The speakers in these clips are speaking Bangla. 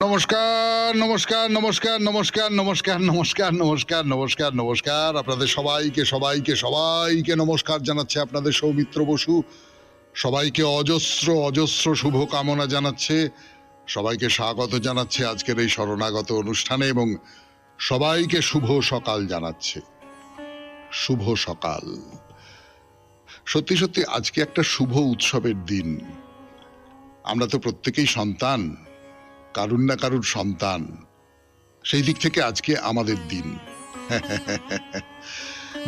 নমস্কার নমস্কার নমস্কার নমস্কার নমস্কার নমস্কার নমস্কার নমস্কার নমস্কার আপনাদের সবাইকে সবাইকে সবাইকে নমস্কার জানাচ্ছে আপনাদের সৌমিত্র বসু। সবাইকে অজস্র অজস্র শুভ কামনা জানাচ্ছে, সবাইকে স্বাগত জানাচ্ছে আজকের এই শরণাগত অনুষ্ঠানে এবং সবাইকে শুভ সকাল জানাচ্ছে। শুভ সকাল। সত্যি সত্যি আজকে একটা শুভ উৎসবের দিন। আমরা তো প্রত্যেকেই সন্তান, কারুর না কারুর সন্তান। সেই দিক থেকে আজকে আমাদের দিন।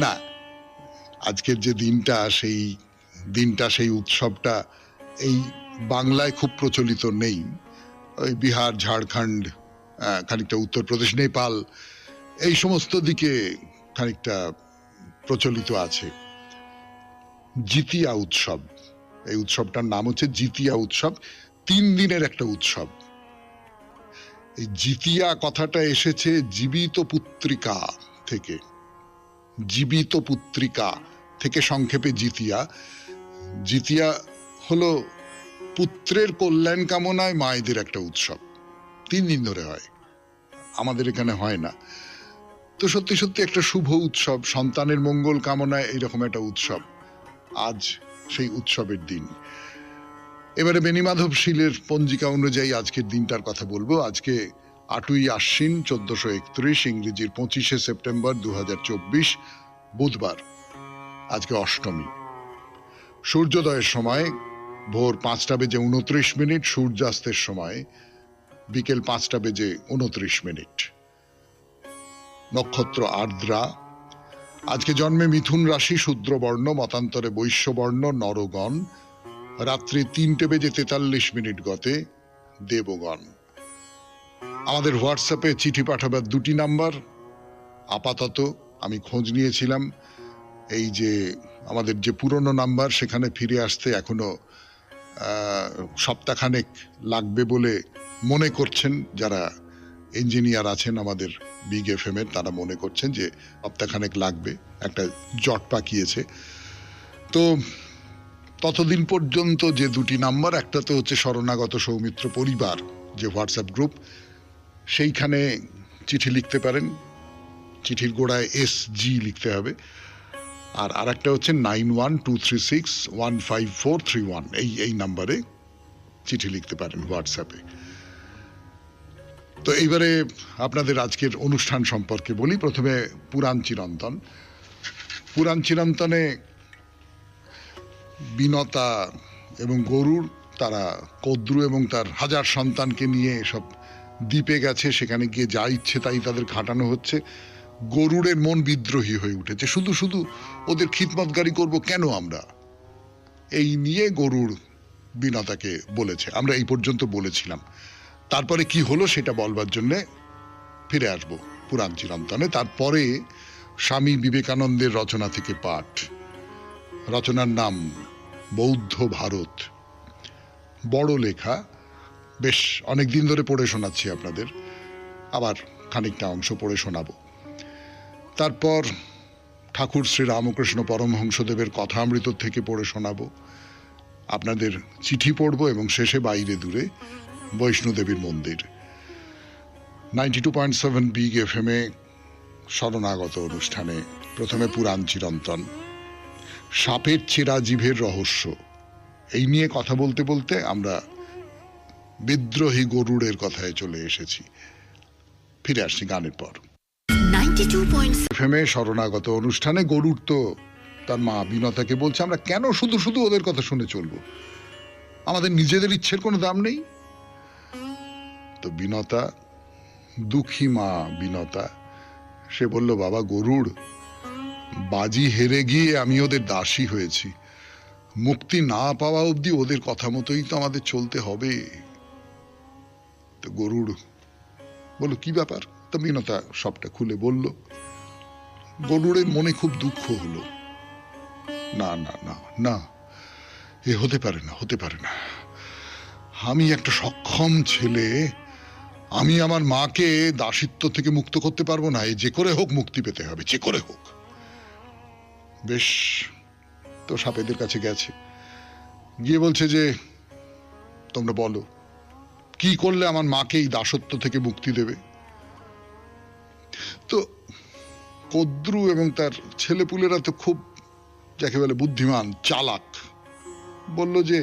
না, আজকের যে দিনটা সেই উৎসবটা এই বাংলায় খুব প্রচলিত নেই। ওই বিহার, ঝাড়খণ্ড, খানিকটা উত্তরপ্রদেশ, নেপাল এই সমস্ত দিকে খানিকটা প্রচলিত আছে। জিতিয়া উৎসব, এই উৎসবটার নাম হচ্ছে জিতিয়া উৎসব। 3 দিনের একটা উৎসব। এই জিতিয়া কথাটা এসেছে জীবিত পুত্রিকা থেকে। জীবিত পুত্রিকা থেকে সংক্ষেপে জিতিয়া। জিতিয়া হলো পুত্রের কল্যাণ কামনায় মায়েদের একটা উৎসব। 3 দিন ধরে হয়, আমাদের এখানে হয় না। তো সত্যি সত্যি একটা শুভ উৎসব, সন্তানের মঙ্গল কামনায় এইরকম একটা উৎসব। আজ সেই উৎসবের দিন। এবারে বেণীমাধব শীলের পঞ্জিকা অনুযায়ী আজকের দিনটার কথা বলবো। আজকে 8ই আশ্বিন 1431, ইংরেজির 25শে সেপ্টেম্বর 2024, বুধবার। আজকে অষ্টমী। সূর্যোদয়ের সময় ভোর 5:29, সূর্যাস্তের সময় বিকেল 5:29। নক্ষত্র আর্দ্রা। আজকে জন্মে মিথুন রাশি, শূদ্রবর্ণ, মতান্তরে বৈশ্যবর্ণ, নরগণ। রাত্রি 3:43 গতে দেবগণ। আমাদের হোয়াটসঅ্যাপে চিঠি পাঠাবার 2টি নাম্বার। আপাতত আমি খোঁজ নিয়েছিলাম, এই যে আমাদের যে পুরনো নাম্বার সেখানে ফিরে আসতে এখনো সপ্তাহখানেক লাগবে বলে মনে করছেন যারা ইঞ্জিনিয়ার আছেন আমাদের বিগ এফএম এর, তারা মনে করছেন যে সপ্তাহখানেক লাগবে, একটা জট পাকিয়েছে। তো ততদিন পর্যন্ত যে 2টি নাম্বার, একটা তো হচ্ছে শরণাগত সৌমিত্র পরিবার যে হোয়াটসঅ্যাপ গ্রুপ, সেইখানে চিঠি লিখতে পারেন। চিঠির গোড়ায় SG লিখতে হবে। আর আরেকটা হচ্ছে 9123615431, এই নাম্বারে চিঠি লিখতে পারেন হোয়াটসঅ্যাপে। তো এইবারে আপনাদের আজকের অনুষ্ঠান সম্পর্কে বলি। প্রথমে পুরাণ চিরন্তন। পুরাণ চিরন্তনে বিনতা এবং গরুড় তারা কদ্রু এবং তার 1000 সন্তানকে নিয়ে সব দ্বীপে গেছে। সেখানে গিয়ে যা ইচ্ছে তাই তাদের খাটানো হচ্ছে। গরুড়ের মন বিদ্রোহী হয়ে উঠেছে। শুধু শুধু ওদের খিদমতগারি করব কেন আমরা? এই নিয়ে গরুড় বিনতাকে বলেছে। আমরা এই পর্যন্ত বলেছিলাম। তারপরে কি হলো সেটা বলবার জন্যে ফিরে আসবো পুরাণ চিরন্তনে। তারপরে স্বামী বিবেকানন্দের রচনা থেকে পাঠ। রচনার নাম বৌদ্ধ ভারত। বড় লেখা, বেশ অনেকদিন ধরে পড়ে শোনাচ্ছি আপনাদের, আবার খানিকটা অংশ পড়ে শোনাবো। তারপর ঠাকুর শ্রী রামকৃষ্ণ পরমহংসদেবের কথামৃত থেকে পড়ে শোনাবো। আপনাদের চিঠি পড়বো এবং শেষে বাইরে দূরে বৈষ্ণোদেবীর মন্দির। 92.7 বিগ এফএম এ শরণাগত অনুষ্ঠানে প্রথমে পুরাণ চিরন্তন। সাপের ছেঁড়া জিভের রহস্য, এই নিয়ে কথা বলতে বলতে আমরা বিদ্রোহী গরুড়ের কথায় চলে এসেছি। ফিরে আসছি গানের পর। 92.7 এফএম এ শরণাগত অনুষ্ঠানে গরুড় তো তার মা বিনতাকে বলছে, আমরা কেন শুধু শুধু ওদের কথা শুনে চলবো? আমাদের নিজেদের ইচ্ছের কোনো দাম নেই? তো বিনতা, দুঃখী মা বিনতা, সে বলল, বাবা গরুড়, বাজি হেরে গিয়ে আমি ওদের দাসী হয়েছি। মুক্তি না পাওয়া অবধি ওদের কথা মতোই তো আমাদের চলতে হবে। তো গরুড় বলল, কি ব্যাপার? তো বিনতা সবটা খুলে বলল। গরুড়ের মনে খুব দুঃখ হলো। না না না না, এ হতে পারে না, হতে পারে না। আমি একটা সক্ষম ছেলে, আমি আমার মাকে দাসিত্ব থেকে মুক্ত করতে পারবো না। যে করে হোক মুক্তি পেতে হবে, যে করে হোক। বেশ, তো সাপেদের কাছে গেছে, গিয়ে বলছে যে তোমরা বলো কি করলে আমার মাকে এই দাসত্ব থেকে মুক্তি দেবে? তো কদ্রু এবং তার ছেলেপুলেরা তো খুব যাকে বলে বুদ্ধিমান, চালাক, বলল যে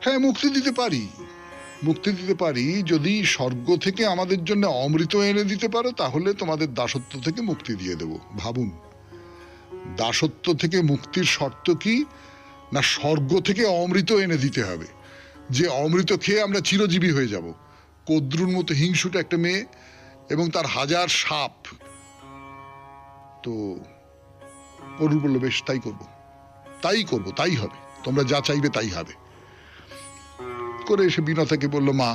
হ্যাঁ, মুক্তি দিতে পারি যদি স্বর্গ থেকে আমাদের জন্য অমৃত এনে দিতে পারো, তাহলে তোমাদের দাসত্ব থেকে মুক্তি দিয়ে দেব। ভাবুন, দাসত্ব থেকে মুক্তির শর্ত কি? না, স্বর্গ থেকে অমৃত এনে দিতে হবে, যে অমৃত খেয়ে আমরা চিরজীবী হয়ে যাব। কদ্রুর মতো হিংসুটে একটা মেয়ে এবং তার হাজার সাপ। তো গরুর বলল, বেশ, তাই করব, তাই হবে, তোমরা যা চাইবে তাই হবে। করে এসে বিনতাকে বলল, মা,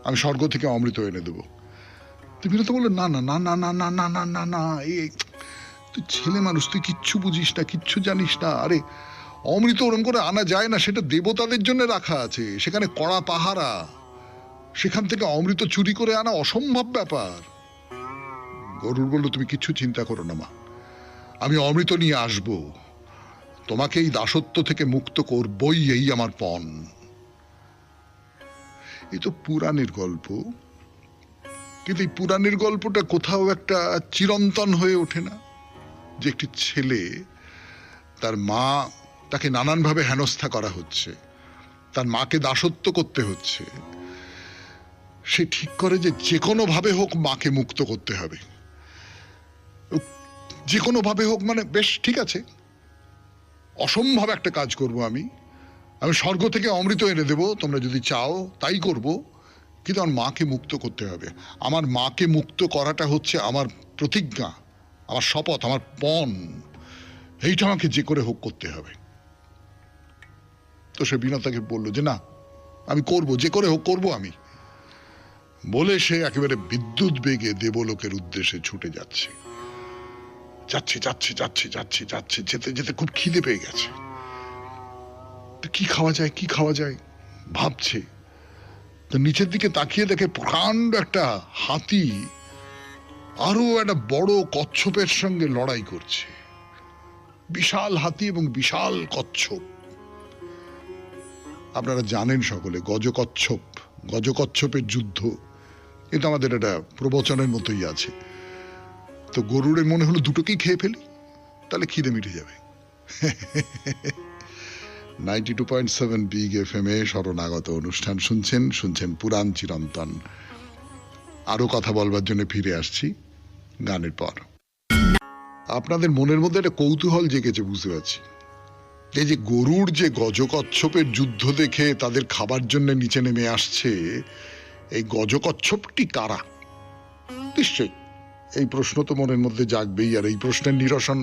আমি স্বর্গ থেকে অমৃত এনে দেবো। তো বিনতা বললো, না না না না না না না না না না, তুই ছেলে মানুষ, তুই কিচ্ছু বুঝিস না, কিচ্ছু জানিস না। আরে, অমৃত ওরম করে আনা যায় না, সেটা দেবতাদের জন্য রাখা আছে, সেখানে কড়া পাহারা, সেখান থেকে অমৃত চুরি করে আনা অসম্ভব ব্যাপার। গরুর বলল, তুমি কিচ্ছু চিন্তা করো না মা, আমি অমৃত নিয়ে আসবো, তোমাকে এই দাসত্ব থেকে মুক্ত করবই, এই আমার পণ। এই তো পুরাণের গল্প, কিন্তু এই পুরাণের গল্পটা কোথাও একটা চিরন্তন হয়ে ওঠে না, যে একটি ছেলে, তার মা, তাকে নানানভাবে হেনস্থা করা হচ্ছে, তার মাকে দাসত্ব করতে হচ্ছে, সে ঠিক করে যে কোনো ভাবে হোক মাকে মুক্ত করতে হবে। যে কোনো ভাবে হোক, মানে বেশ ঠিক আছে, অসম্ভব একটা কাজ করব, আমি স্বর্গ থেকে অমৃত এনে দেব, তোমরা যদি চাও তাই করব, কিন্তু আমার মাকে মুক্ত করতে হবে। আমার মাকে মুক্ত করাটা হচ্ছে আমার প্রতিজ্ঞা, আমার শপথ, আমার পণ, এইটা আমাকে যে করে হোক করতে হবে। তো সে বিনতাকে বলল যে না, আমি করব, যে করে হোক করব আমি। বলে সে একেবারে বিদ্যুৎ বেগে দেবলোকের উদ্দেশ্যে ছুটে যাচ্ছে। যেতে যেতে খুব খিদে পেয়ে গেছে। কি খাওয়া যায় ভাবছে। তো নিচের দিকে তাকিয়ে দেখে প্রকাণ্ড একটা হাতি আরো একটা বড় কচ্ছপের সঙ্গে লড়াই করছে। বিশাল হাতি এবং বিশাল কচ্ছপ। আপনারা জানেন সকলে, গজকচ্ছপের যুদ্ধ, কিন্তু আমাদের এটা প্রবচনের মতোই আছে। তো গরুরের মনে হলো দুটোকেই খেয়ে ফেলি, তাহলে খিদে মিটে যাবে। 92.7 বিগ FM এ শরণাগত অনুষ্ঠান শুনছেন পুরাণ চিরন্তন। আরো কথা বলবার জন্য ফিরে আসছি গানের পর। আপনাদের মনের মধ্যে একটা কৌতূহল জেগেছে, বুঝতে পারছি। এই যে গরুর যে গজকচ্ছপের যুদ্ধ দেখে তাদের খাবার জন্য নিচে নেমে আসছে, এই গজকচ্ছপটি কারা? নিশ্চয়ই এই প্রশ্ন তো মনের মধ্যে জাগবেই, আর এই প্রশ্নের নিরসন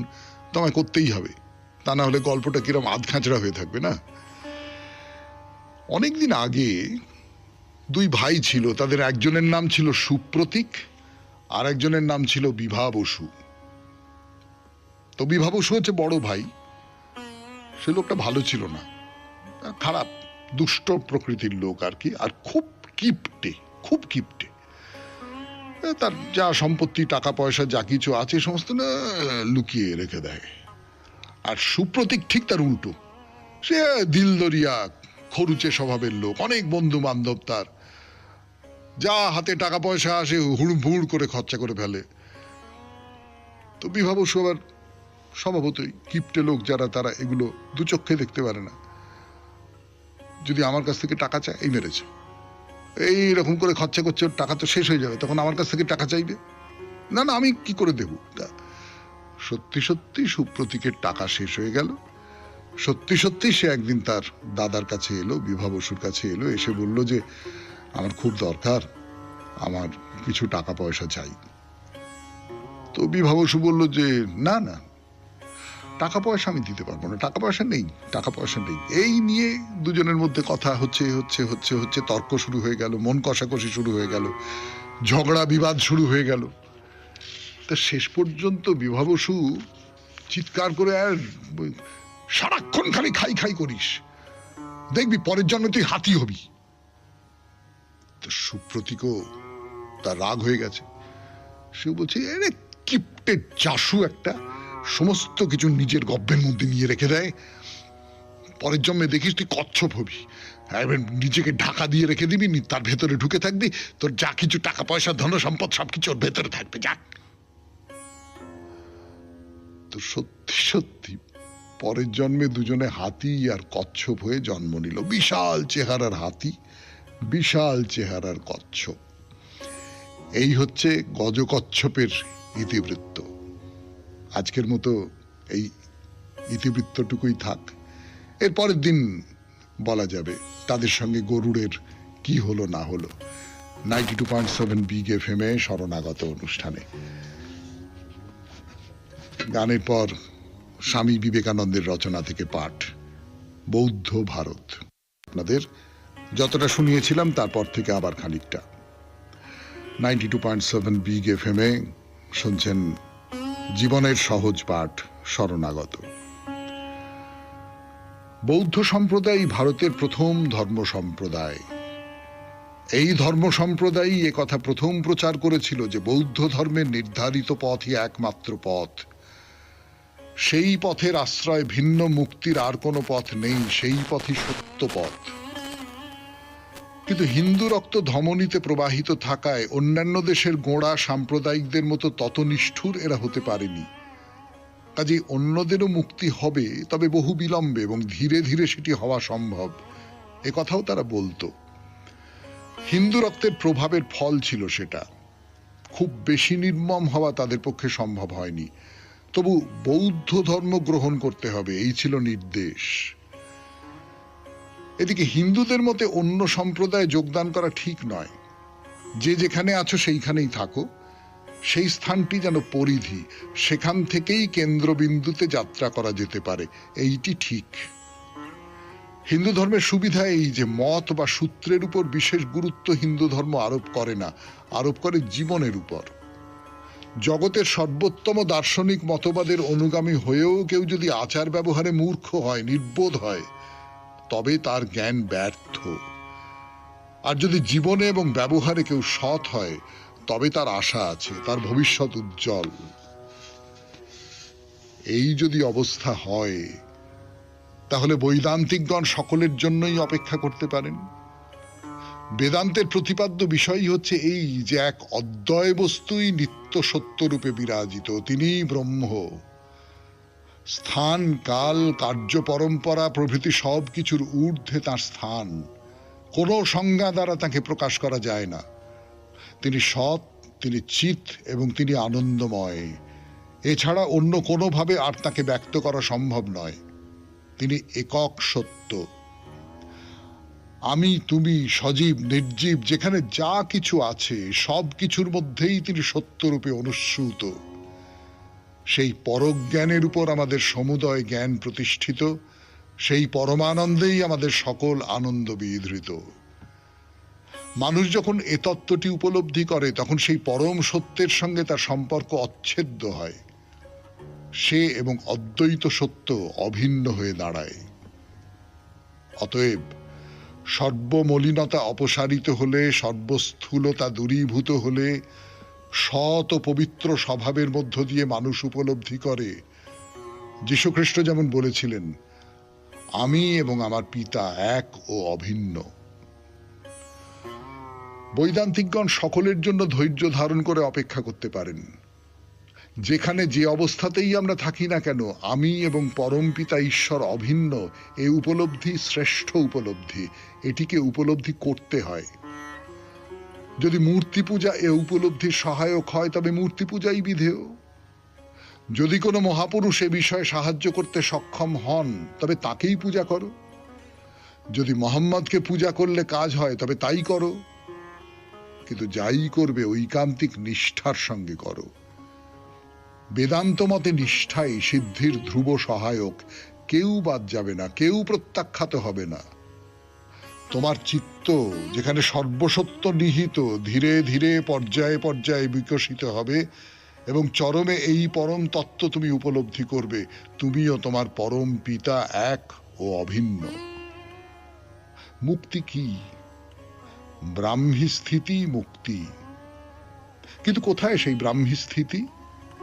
তোমায় করতেই হবে, তা না হলে গল্পটা কিরম আধখাঁচড়া হয়ে থাকবে না। অনেকদিন আগে দুই ভাই ছিল, তাদের একজনের নাম ছিল সুপ্রতীক, আর একজনের নাম ছিল বিভা বসু। তো বিভা বসু হচ্ছে বড় ভাই। সে লোকটা ভালো ছিল না, খারাপ দুষ্ট প্রকৃতির লোক আর কি, আর খুব কিপটে। তার যা সম্পত্তি, টাকা পয়সা, যা কিছু আছে সমস্ত না লুকিয়ে রেখে দেয়। আর সুপ্রতীক ঠিক তার উল্টো, সে দিলদরিয়া, খরুচে স্বভাবের লোক, অনেক বন্ধু বান্ধব তার, যা হাতে টাকা পয়সা আসে হুড় করে খরচা করে ফেলে। তো বিভা বসু আবার স্বভাবতই কিপটে লোক যারা, তারা এগুলো দু চক্ষে দেখতে পারে না। যদি আমার কাছ থেকে টাকা চায়, এই মেরেছে, এইরকম করে খরচা করছে, টাকা তো শেষ হয়ে যাবে, তখন আমার কাছ থেকে টাকা চাইবে, না আমি কি করে দেব। সত্যি সুপ্রতীকের টাকা শেষ হয়ে গেল। সত্যি সে একদিন তার দাদার কাছে এলো, বিভা বসুর কাছে এলো, এসে বলল যে আমার খুব দরকার, আমার কিছু টাকা পয়সা চাই। তো বিভা বসু বলল যে না, টাকা পয়সা আমি দিতে পারবো না, টাকা পয়সা নেই। এই নিয়ে দুজনের মধ্যে কথা হচ্ছে, তর্ক শুরু হয়ে গেল, মন কষাকষি শুরু হয়ে গেল, ঝগড়া বিবাদ শুরু হয়ে গেল। তা শেষ পর্যন্ত বিভা বসু চিৎকার করে, আর সারাক্ষণ খালি খাই করিস, দেখবি পরের জন্মে তুই হাতি হবি। তো সুপ্রতীকও তার রাগ হয়ে গেছে। সে বলছে, এরে কিপটে জাসু একটা, সমস্ত কিছু নিজের গব্বের মধ্যে নিয়ে রেখে দেয়, পরের জন্মে দেখিস তুই কচ্ছপ হবি, এবার নিজেকে ঢাকা দিয়ে রেখে দিবি, তার ভেতরে ঢুকে থাকবি, তোর যা কিছু টাকা পয়সা ধন সম্পদ সবকিছু ওর ভেতরে থাকবে। যাক, তো সত্যি সত্যি পরের জন্মে দুজনে হাতি আর কচ্ছপ হয়ে জন্ম নিল। বিশাল চেহারার হাতি, বিশাল চেহারার কচ্ছপ। এই হচ্ছে গজকচ্ছপের ইতিবৃত্ত। আজকের মতো এই ইতিবৃত্তটুকুই থাক, এর পরের দিন বলা যাবে তাদের সঙ্গে গরুড়ের কি হলো না হলো। 92.7 বিগ FM এ শরণাগত অনুষ্ঠানে গানের পর স্বামী বিবেকানন্দের রচনা থেকে পাঠ, বৌদ্ধ ভারত। আপনাদের যতটা শুনিয়েছিলাম তারপর থেকে আবার খানিকটা। 92.7 বিগ FM এ শুনছেন জীবনের সহজ পাঠ, শরণাগত। বৌদ্ধ সম্প্রদায় ভারতের প্রথম ধর্ম সম্প্রদায়। এই ধর্ম সম্প্রদায়ই একথা প্রথম প্রচার করেছিল যে বৌদ্ধ ধর্মের নির্ধারিত পথই একমাত্র পথ, সেই পথের আশ্রয় ভিন্ন মুক্তির আর কোনো পথ নেই, সেই পথই সত্য পথ। কিন্তু হিন্দু রক্ত ধমনীতে প্রবাহিত থাকায় অন্যান্য দেশের গোঁড়া সাম্প্রদায়িকদের মতো তত নিষ্ঠুর এরা হতে পারেনি। কাজে অন্যদেরও মুক্তি হবে, তবে বহু বিলম্বে এবং ধীরে ধীরে সেটি হওয়া সম্ভব, এ কথাও তারা বলতো। হিন্দু রক্তের প্রভাবের ফল ছিল সেটা। খুব বেশি নির্মম হওয়া তাদের পক্ষে সম্ভব হয়নি, তবু বৌদ্ধ ধর্ম গ্রহণ করতে হবে, এই ছিল নির্দেশ। এদিকে হিন্দুদের মতে অন্য সম্প্রদায়ে যোগদান করা ঠিক নয়। যে যেখানে আছো সেইখানেই থাকো, সেই স্থানটি যেন পরিধি, সেখান থেকেই কেন্দ্রবিন্দুতে যাত্রা করা যেতে পারে, এইটি ঠিক। হিন্দু ধর্মের সুবিধা এই যে মত বা সূত্রের উপর বিশেষ গুরুত্ব হিন্দু ধর্ম আরোপ করে না, আরোপ করে জীবনের উপর। জগতের সর্বোত্তম দার্শনিক মতবাদের অনুগামী হয়েও কেউ যদি আচার ব্যবহারে মূর্খ হয়, নির্বোধ হয়, তবে তার জ্ঞান ব্যর্থ। আর যদি জীবনে এবং ব্যবহারে কেউ সৎ হয়, তবে তার আশা আছে, তার ভবিষ্যৎ উজ্জ্বল। এই যদি অবস্থা হয়, তাহলে বৈদান্তিকগণ সকলের জন্যই অপেক্ষা করতে পারেন। বেদান্তের প্রতিপাদ্য বিষয়ই হচ্ছে এই যে এক অদ্বয় বস্তুই নিত্য সত্যরূপে বিরাজিত, তিনিই ব্রহ্ম। স্থান, কাল, কার্য পরম্পরা প্রভৃতি সব কিছুর ঊর্ধ্বে তাঁর স্থান। কোনো সংজ্ঞা দ্বারা তাকে প্রকাশ করা যায় না। তিনি সৎ, তিনি চিৎ এবং তিনি আনন্দময়। এছাড়া অন্য কোনোভাবে আর তাকে ব্যক্ত করা সম্ভব নয়। তিনি একক সত্য। আমি, তুমি, সজীব, নির্জীব, যেখানে যা কিছু আছে সব কিছুর মধ্যেই তিনি সত্যরূপে অনুস্যূত। সেই পরজ্ঞানের উপর আমাদের সমুদয় জ্ঞান প্রতিষ্ঠিত, সেই পরমানন্দেই আমাদের সকল আনন্দ বিধৃত। মানুষ যখন এ তত্ত্বটি উপলব্ধি করে, তখন সেই পরম সত্যের সঙ্গে তার সম্পর্ক অচ্ছেদ্য হয়। সে এবং অদ্বৈত সত্য অভিন্ন হয়ে দাঁড়ায়। অতএব সর্বমলিনতা অপসারিত হলে, সর্বস্থূলতা দূরীভূত হলে, সৎ ও পবিত্র স্বভাবের মধ্য দিয়ে মানুষ উপলব্ধি করে, যীশুখ্রিস্ট যেমন বলেছিলেন, আমি এবং আমার পিতা এক ও অভিন্ন। বৈদান্তিকগণ সকলের জন্য ধৈর্য ধারণ করে অপেক্ষা করতে পারেন। যেখানে যে অবস্থাতেই আমরা থাকি না কেন, আমি এবং পরম পিতা ঈশ্বর অভিন্ন, এই উপলব্ধি শ্রেষ্ঠ উপলব্ধি। এটিকে উপলব্ধি করতে হয়। যদি মূর্তি পূজা এ উপলব্ধির সহায়ক হয়, তবে মূর্তি পূজাই বিধেয়। যদি কোনো মহাপুরুষ এ বিষয়ে সাহায্য করতে সক্ষম হন, তবে তাকেই পূজা করো। যদি মোহাম্মদকে পূজা করলে কাজ হয়, তবে তাই করো। কিন্তু যাই করবে ঐকান্তিক নিষ্ঠার সঙ্গে করো। বেদান্ত মতে নিষ্ঠাই সিদ্ধির ধ্রুব সহায়ক। কেউ বাদ যাবে না, কেউ প্রত্যাখ্যাত হবে না। তোমার চিত্ত যেখানে সর্বসত্য নিহিত, ধীরে ধীরে পর্যায়ে পর্যায়ে বিকশিত হবে এবং চরমে এই পরম তত্ত্ব তুমি উপলব্ধি করবে, তুমিও তোমার পরম পিতা এক ও অভিন্ন। মুক্তি কি? ব্রাহ্মী স্থিতি মুক্তি। কিন্তু কোথায় সেই ব্রাহ্মী স্থিতি?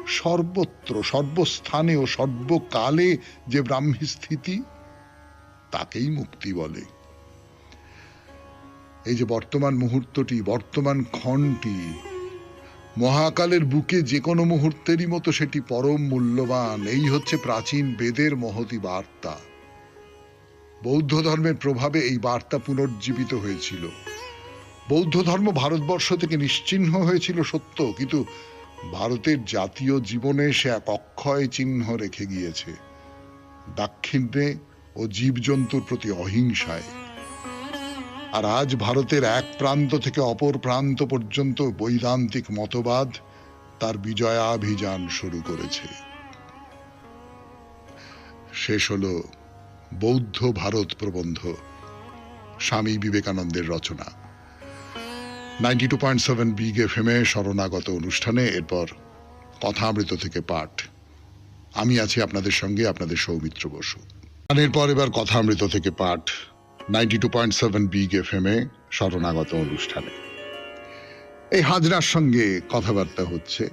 সর্বত্র, সর্বস্থানে ও সর্বকালে যে ব্রাহ্মী স্থিতি, তাকেই মুক্তি বলে। এই যে বর্তমান মুহূর্তটি, বর্তমান ক্ষণটি মহাকালের বুকে যে কোনো মুহূর্তেরই মতো সেটি পরম মূল্যবান। এই হচ্ছে প্রাচীন বেদের মহতী বার্তা। বৌদ্ধ ধর্মের প্রভাবে এই বার্তা পুনর্জীবিত হয়েছিল। বৌদ্ধ ধর্ম ভারতবর্ষ থেকে নিশ্চিহ্ন হয়েছিল সত্য, কিন্তু ভারতের জাতীয় জীবনে সে এক অক্ষয় চিহ্ন রেখে গিয়েছে, দাক্ষিণ্যে ও জীবজন্তুর প্রতি অহিংসায়। আর আজ ভারতের এক প্রান্ত থেকে অপর প্রান্ত পর্যন্ত বৈদান্তিক মতবাদ তার বিজয়াভিযান শুরু করেছে। শেষ হলো বৌদ্ধ ভারত প্রবন্ধ, স্বামী বিবেকানন্দের রচনা। 92.7 বিগ এফএমে শরণাগত অনুষ্ঠানে এরপর কথামৃত থেকে পাঠ। আমি আছি আপনাদের সঙ্গে, আপনাদের সৌমিত্র বসু। এরপর এবার কথামৃত থেকে পাঠ 92.7 বিগ এফএমে শরণাগত অনুষ্ঠানে। এই হাজরার সঙ্গে কথাবার্তা হচ্ছে।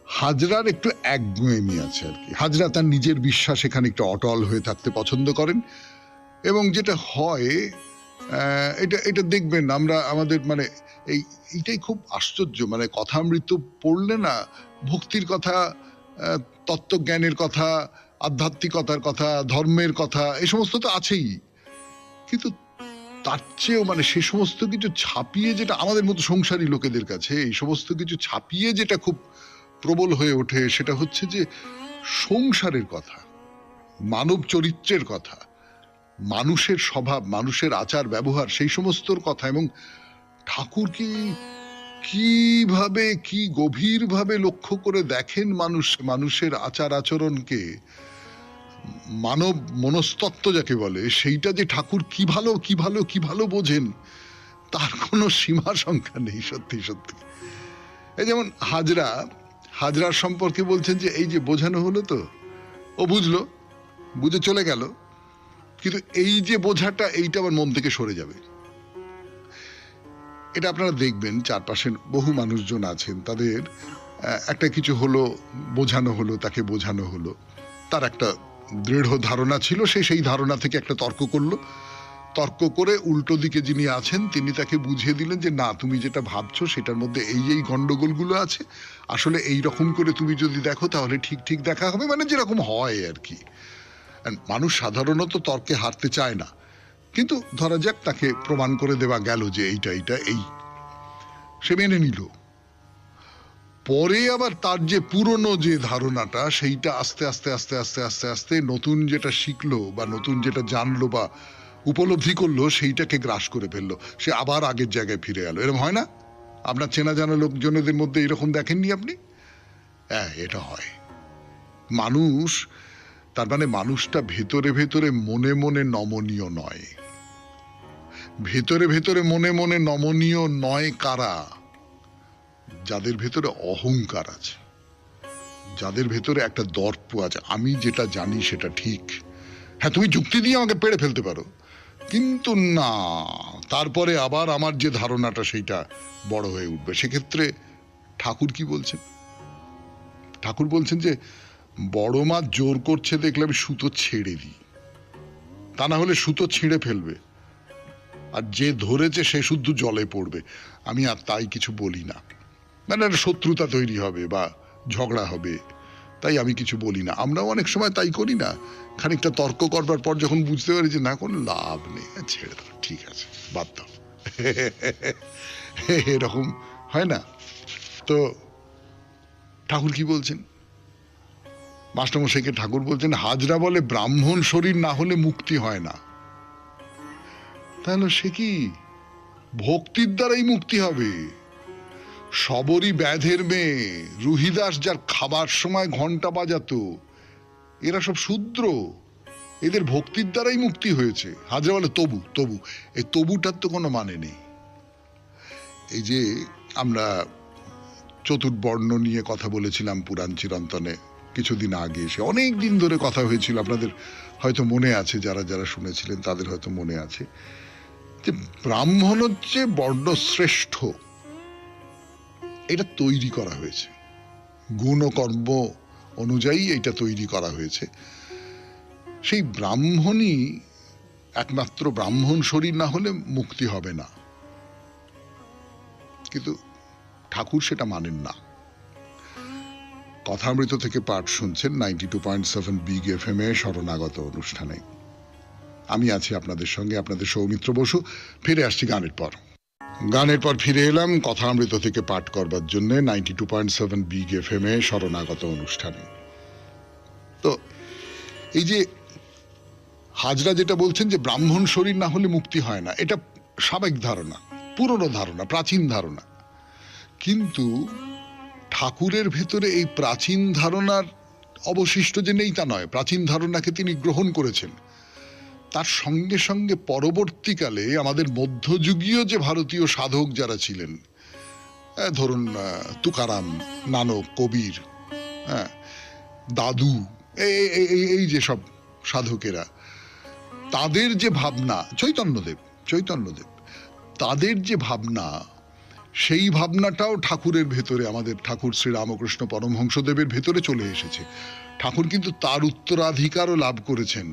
হাজরার একটু একগুঁয়েমি আছে আর কি। হাজরা তার নিজের বিশ্বাস এখানে একটু অটল হয়ে থাকতে পছন্দ করেন, এবং যেটা হয় এটা দেখবেন আমরা আমাদের মানে এইটাই খুব আশ্চর্য। মানে কথামৃত পড়লে না ভক্তির কথা, তত্ত্বজ্ঞানের কথা, আধ্যাত্মিকতার কথা, ধর্মের কথা, এই সমস্ত তো আছেই, কিন্তু তার চেয়েও মানে সে সমস্ত কিছু ছাপিয়ে, যেটা আমাদের মতো সংসারী লোকেদের কাছে এই সমস্ত কিছু ছাপিয়ে যেটা খুব প্রবল হয়ে ওঠে, সেটা হচ্ছে যে সংসারের কথা, মানব চরিত্রের কথা, মানুষের স্বভাব, মানুষের আচার ব্যবহার, সেই সমস্তর কথা। এবং ঠাকুর কিভাবে কি গভীরভাবে লক্ষ্য করে দেখেন মানুষের আচার আচরণকে, মানব মনস্তত্ত্ব যাকে বলে, সেইটা যে ঠাকুর কি ভালো বোঝেন, তার কোনো সীমা সংখ্যা নেই। সত্যি সত্যি। এই যেমন হাজরার সম্পর্কে বলছেন যে এই যে বোঝানো হলো, তো ও বুঝে চলে গেল, কিন্তু এই যে বোঝাটা, এইটা আবার মন থেকে সরে যাবে। এটা আপনারা দেখবেন চারপাশের বহু মানুষজন আছেন, তাদের একটা কিছু হলো, তাকে বোঝানো হলো, তার একটা দৃঢ় ধারণা ছিল, সেই ধারণা থেকে একটা তর্ক করে উল্টো দিকে যিনি আছেন তিনি তাকে বুঝিয়ে দিলেন যে না, তুমি যেটা ভাবছো সেটার মধ্যে এই গন্ডগোলগুলো আছে, আসলে এই রকম করে তুমি যদি দেখো তাহলে ঠিক দেখা হবে, মানে যেরকম হয় আর কি। মানুষ সাধারণত তর্কে হারতে চায় না, কিন্তু ধরা যাক তাকে প্রমাণ করে দেওয়া গেল যে এইটা সে মেনে নিল। পরে আবার তার যে পুরনো যে ধারণাটা, সেইটা আস্তে আস্তে নতুন যেটা শিখলো বা নতুন যেটা জানলো বা উপলব্ধি করলো, সেইটাকে গ্রাস করে ফেললো, সে আবার আগের জায়গায় ফিরে এলো। এরকম হয় না? আপনার চেনা জানা লোকজনদের মধ্যে এরকম দেখেননি আপনি? হ্যাঁ, এটা হয়। মানুষ, তার মানে মানুষটা ভেতরে মনে নমনীয় নয়। ভেতরে মনে নমনীয় নয় কারা? যাদের ভেতরে অহংকার আছে, যাদের ভেতরে একটা দর্প আছে, আমি যেটা জানি সেটা ঠিক। হ্যাঁ, তুমি যুক্তি দিয়ে আমাকে পেড়ে ফেলতে পারো, কিন্তু না, তারপরে আবার আমার যে ধারণাটা সেইটা বড় হয়ে উঠবে। সেক্ষেত্রে ঠাকুর কি বলছেন? ঠাকুর বলছেন যে বড় মাছ জোর করছে দেখলে আমি সুতো ছেড়ে দিই, তা না হলে সুতো ছিঁড়ে ফেলবে, আর যে ধরেছে সে শুদ্ধ জলে পড়বে, আমি আর তাই কিছু বলি না। মানে শত্রুতা তৈরি হবে বা ঝগড়া হবে, তাই আমি কিছু বলি না। আমরাও অনেক সময় তাই করি না, খানিকটা তর্ক করবার পর যখন বুঝতে পারি যে না, কোনো লাভ নেই, ছেড়ে দাও, ঠিক আছে, বাদ দাও, এরকম হয় না? তো ঠাকুর কি বলছেন? মাস্টারমশাইকে ঠাকুর বলছেন, হাজরা বলে ব্রাহ্মণ শরীর না হলে মুক্তি হয় না। তাহলে সে কি ভক্তির দ্বারাই মুক্তি হবে? সবরই ব্যাধের মেয়ে রুহিদাস, যার খাবার সময় ঘন্টা বাজাতো, এরা সব শূদ্র, এদের ভক্তির দ্বারাই মুক্তি হয়েছে। হাজরা বলে তবু এই তবুটার তো কোনো মানে নেই। এই যে আমরা চতুর্বর্ণ নিয়ে কথা বলেছিলাম পুরাণ চিরন্তনে কিছুদিন আগে, সে অনেক দিন ধরে কথা হয়েছিল, আপনাদের হয়তো মনে আছে, যারা শুনেছিলেন তাদের হয়তো মনে আছে যে ব্রাহ্মণ হচ্ছে বর্ণশ্রেষ্ঠ, এটা তৈরি করা হয়েছে, গুণ ও কর্ম অনুযায়ী এটা তৈরি করা হয়েছে। সেই ব্রাহ্মণই একমাত্র ব্রাহ্মণ শরীর না হলে মুক্তি হবে না, কিন্তু ঠাকুর সেটা মানেন না। কথামৃত থেকে পাঠ শুনছেন 92.7 বিগ FM এ শরণাগত অনুষ্ঠানে। আমি আছি আপনাদের সঙ্গে, আপনাদের সৌমিত্র বসু। ফিরে আসছি গানের পর। গানের পর ফিরে এলাম কথামৃত থেকে পাঠ করবার জন্য 92.7 বিগ FM এ শরণাগত অনুষ্ঠানে। তো এই যে হাজরা যেটা বলছেন যে ব্রাহ্মণ শরীর না হলে মুক্তি হয় না, এটা স্বাভাবিক ধারণা, পুরনো ধারণা, প্রাচীন ধারণা। কিন্তু ঠাকুরের ভেতরে এই প্রাচীন ধারণার অবশিষ্ট যে নেই তা নয়, প্রাচীন ধারণাকে তিনি গ্রহণ করেছেন। তার সঙ্গে সঙ্গে পরবর্তীকালে আমাদের মধ্যযুগীয় যে ভারতীয় সাধক যারা ছিলেন, ধরুন তুকারাম, নানক, কবির, দাদু, এই যে সব সাধকেরা, তাদের যে ভাবনা, চৈতন্যদেব তাদের যে ভাবনা, সেই ভাবনাটাও ঠাকুরের ভেতরে, আমাদের ঠাকুর শ্রী রামকৃষ্ণ পরমহংসদেবের ভেতরে চলে এসেছে। ঠাকুর কিন্তু তার উত্তরাধিকারও লাভ করেছেন।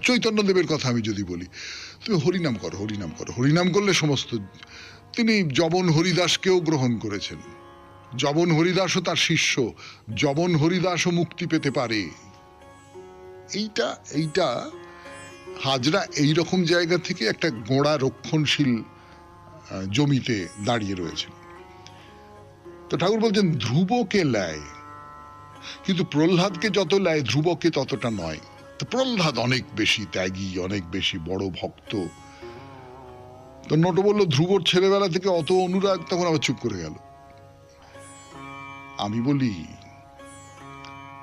চৈতন্যদেবের কথা আমি যদি বলি, তুমি হরিনাম করো, হরিনাম করলে সমস্ত, তিনি জবন হরিদাসকেও গ্রহণ করেছেন। জবন হরিদাসও তার শিষ্য, জবন হরিদাসও মুক্তি পেতে পারে। এইটা হাজরা এইরকম জায়গা থেকে একটা গোড়া রক্ষণশীল জমিতে দাঁড়িয়ে রয়েছে। তো ঠাকুর বলছেন ধ্রুবকে লেয়, কিন্তু প্রহ্লাদকে যত লেয় ধ্রুবকে ততটা নয়। তো প্রহ্লাদ অনেক বেশি ত্যাগী, অনেক বেশি বড় ভক্ত। তো নট বলল ধ্রুবর ছেলেবেলা থেকে অত অনুরাগ, তখন আবার চুপ করে গেল। আমি বলি